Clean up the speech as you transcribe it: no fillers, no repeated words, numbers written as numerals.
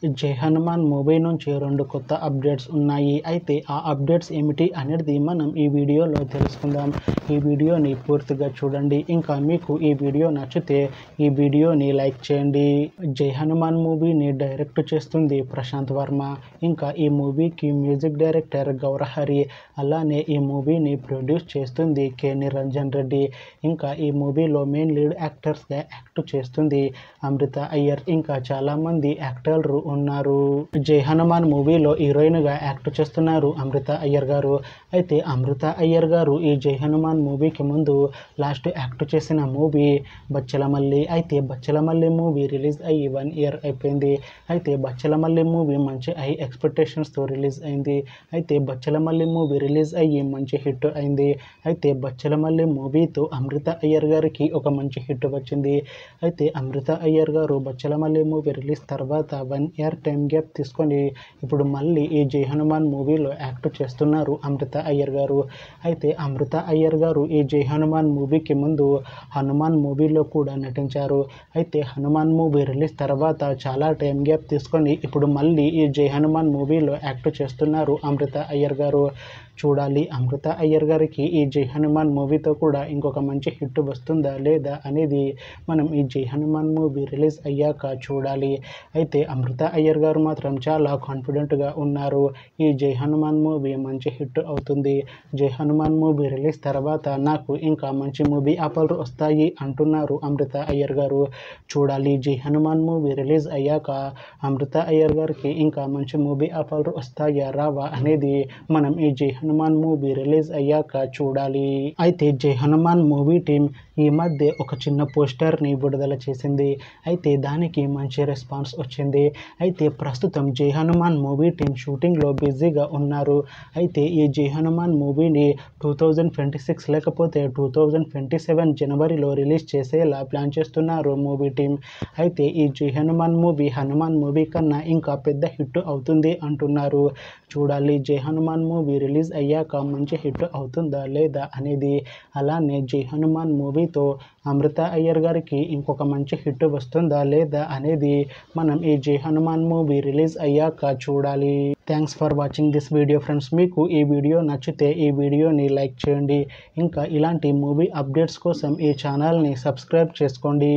జై హనుమాన్ మూవీ నుంచి 2 కొత్త అప్డేట్స్ ఉన్నాయి. అయితే ఆ అప్డేట్స్ ఏమిటి అనేది మనం ఈ వీడియోలో తెలుసుకుందాం. ఈ వీడియోని పూర్తిగా చూడండి. ఇంకా మీకు ఈ వీడియో నచ్చితే ఈ వీడియోని లైక్ చేయండి. జై హనుమాన్ మూవీని డైరెక్ట్ చేస్తుంది ప్రశాంత్ వర్మ. ఇంకా ఈ మూవీకి మ్యూజిక్ డైరెక్టర్ గౌరహరి. అలానే ఈ మూవీని ప్రొడ్యూస్ చేస్తుంది కె నిరంజన్ రెడ్డి. ఇంకా ఈ మూవీలో మెయిన్ లీడ్ యాక్టర్స్గా యాక్ట్ చేస్తుంది అమృత అయ్యర్. ఇంకా చాలామంది యాక్టర్లు ఉన్నారు. జై హనుమాన్ మూవీలో హీరోయిన్గా యాక్ట్ చేస్తున్నారు అమృత అయ్యర్ గారు. అయితే అమృత అయ్యర్ గారు ఈ జై హనుమాన్ మూవీకి ముందు లాస్ట్ యాక్ట్ చేసిన మూవీ బచ్చలమల్లి. అయితే బచ్చలమల్లి మూవీ రిలీజ్ అయ్యి 1 year అయిపోయింది. అయితే బచ్చలమల్లి మూవీ మంచి హై ఎక్స్పెక్టేషన్స్తో రిలీజ్ అయింది. అయితే బచ్చలమల్లి మూవీ రిలీజ్ అయ్యి మంచి హిట్ అయింది. అయితే బచ్చలమల్లి మూవీతో అమృత అయ్యర్ గారికి ఒక మంచి హిట్ వచ్చింది. అయితే అమృత అయ్యర్ గారు బచ్చలమల్లి మూవీ రిలీజ్ తర్వాత 1 year టైం గ్యాప్ తీసుకొని ఇప్పుడు మళ్ళీ ఈ జై హనుమాన్ మూవీలో యాక్ట్ చేస్తున్నారు అమృత అయ్యర్ గారు. అయితే అమృత అయ్యర్ గారు ఈ జై హనుమాన్ మూవీకి ముందు హనుమాన్ మూవీలో కూడా నటించారు. అయితే హనుమాన్ మూవీ రిలీజ్ తర్వాత చాలా టైం గ్యాప్ తీసుకొని ఇప్పుడు మళ్ళీ ఈ జై హనుమాన్ మూవీలో యాక్ట్ చేస్తున్నారు అమృత అయ్యర్ గారు. చూడాలి అమృత అయ్యర్ గారికి ఈ జై హనుమాన్ మూవీతో కూడా ఇంకొక మంచి హిట్ వస్తుందా లేదా అనేది మనం ఈ జై హనుమాన్ మూవీ రిలీజ్ అయ్యాక చూడాలి. అయితే అమృత అయ్యర్ గారు మాత్రం చాలా కాన్ఫిడెంట్గా ఉన్నారు. ఈ జై హనుమాన్ మూవీ మంచి హిట్ అవుతుంది. జై హనుమాన్ మూవీ రిలీజ్ తర్వాత నాకు ఇంకా మంచి మూవీ ఆఫర్లు వస్తాయి అంటున్నారు అమృత అయ్యర్ గారు. చూడాలి జై హనుమాన్ మూవీ రిలీజ్ అయ్యాక అమృత అయ్యర్ గారికి ఇంకా మంచి మూవీ ఆఫర్లు వస్తాయా రావా అనేది మనం ఈ జై హనుమాన్ మూవీ రిలీజ్ అయ్యాక చూడాలి. అయితే జై హనుమాన్ మూవీ టీం ఈ మధ్య ఒక చిన్న పోస్టర్ని విడుదల చేసింది. అయితే దానికి మంచి రెస్పాన్స్ వచ్చింది. అయితే ప్రస్తుతం జై హనుమాన్ మూవీ టీం షూటింగ్లో బిజీగా ఉన్నారు. అయితే ఈ జై హనుమాన్ మూవీని 2026 లేకపోతే 2027 జనవరిలో రిలీజ్ చేసేలా ప్లాన్ చేస్తున్నారు మూవీ టీం. అయితే ఈ జై హనుమాన్ మూవీ కన్నా ఇంకా పెద్ద హిట్ అవుతుంది అంటున్నారు. చూడాలి జై హనుమాన్ మూవీ రిలీజ్ అయ్యాక మంచి హిట్ అవుతుందా లేదా అనేది. అలానే జై హనుమాన్ మూవీతో అమృత అయ్యర్ గారికి ఇంకొక మంచి హిట్ వస్తుందా లేదా అనేది మనం ఈ జై హనుమాన్ మూవీ రిలీజ్ అయ్యాక చూడాలి. Thanks for watching this video friends. మీకు ఈ వీడియో నచ్చితే ఈ వీడియోని లైక్ చేయండి. ఇంకా ఇలాంటి మూవీ అప్డేట్స్ కోసం ఈ ఛానల్ని సబ్స్క్రైబ్ చేసుకోండి.